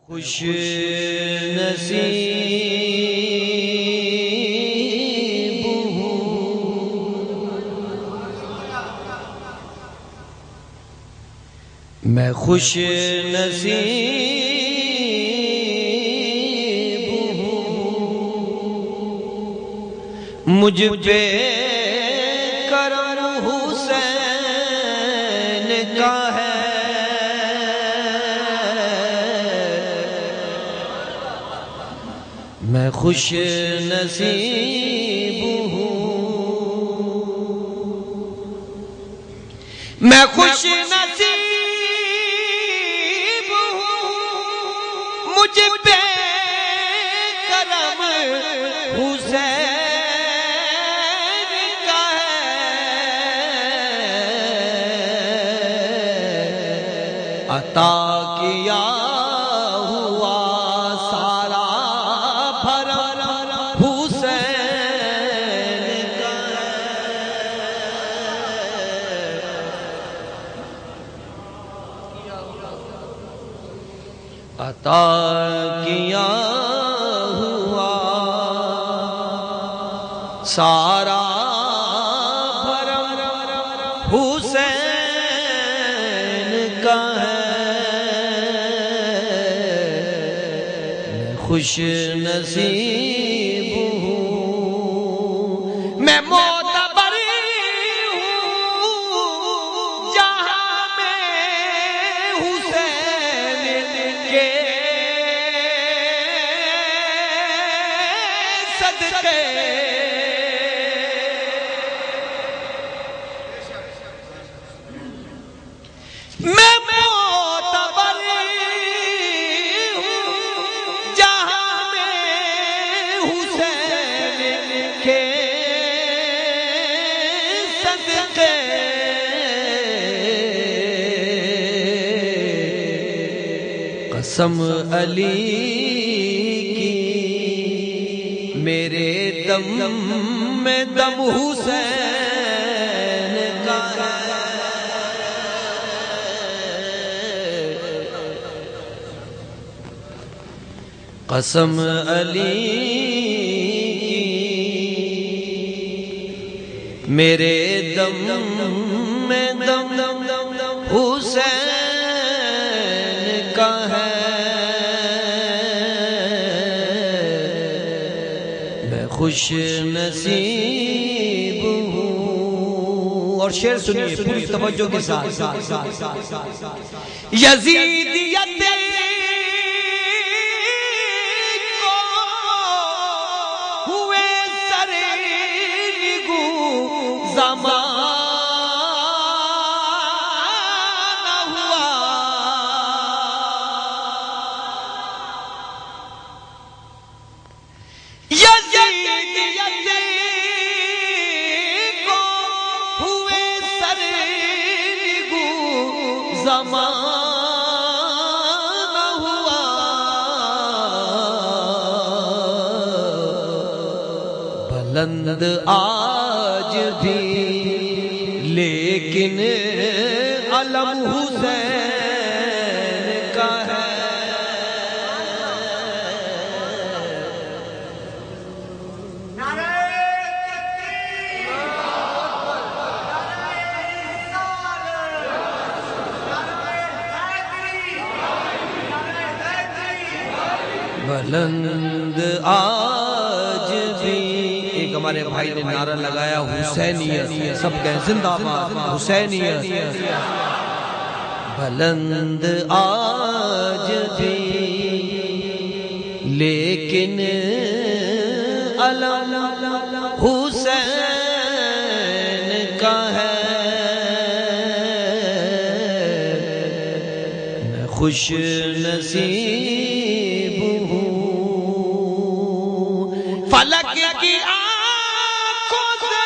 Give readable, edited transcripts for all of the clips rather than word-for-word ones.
خوش نصیب ہوں میں، خوش نصیب ہوں مجھ پہ کرم حسین کا ہے، میں خوش نصیب ہوں، میں خوش نصیب ہوں مجھ پہ کرم حسین کا ہے، عطا کیا عطا کیا ہوا سارا بھرم حسین کا ہے، میں خوش نصیب ہوں، میں معتبر ہوں جہاں میں حسین کے صدقے، میں معتبر ہوں جہاں میں حسین کے صدقے، قسم علی کی میرے دم میں دم حسین کا ہے، قسم علی کی میرے دم میں دم حسین کا ہے، میں خوش نصیب ہوں۔ اور شعر سنیے پوری توجہ کے ساتھ، یزیدیت زمانہ ہوا، یزیدیت کو ہوئے سرنگو زمانہ ہوا، بلند آج بھی لیکن علم حسین کا ہے، بلند آج بھی، ایک ہمارے بھائی نے نعرہ لگایا حسینیت، سب کہیں زندہ باد حسینیت، بلند آج بھی لیکن علم حسین کا ہے، میں خوش نصیب ہوں، فلک کی آنکھوں سے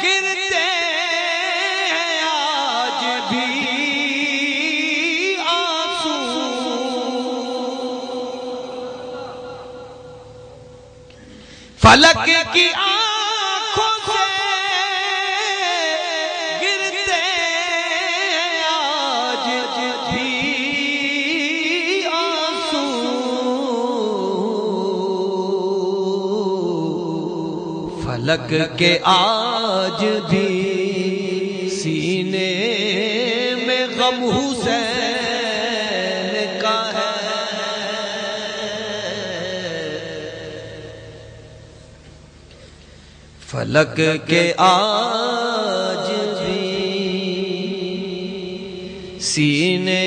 گرتے ہیں آج بھی آنسو، فلک کی آنکھوں سے گرتے ہیں فلک کے آج بھی سینے میں غم حسین کا ہے، فلک کے آج بھی سینے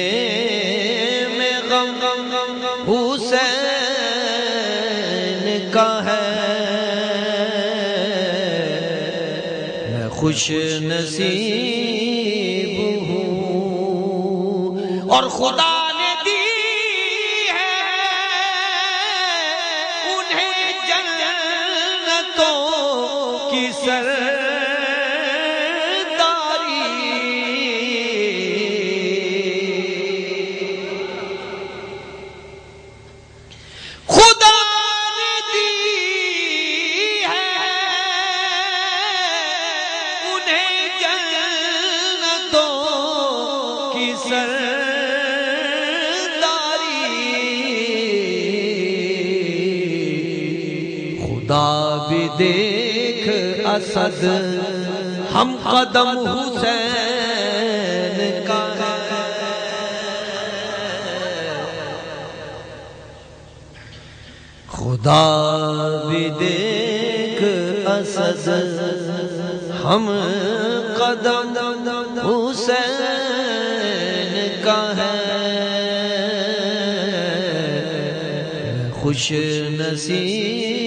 میں غم حسین کا ہے، میں خوش نصیب ہوں اور خدا نے دی ہے انہیں جنتوں کی سرداری، خدا نے دی ہے انہیں جنتوں کی سرداری، خدا بھی دیکھ اسد ہم قدم حسین کا ہے، خدا بھی دیکھ اسد ہم قدم حسین کا ہے، خوش نصیب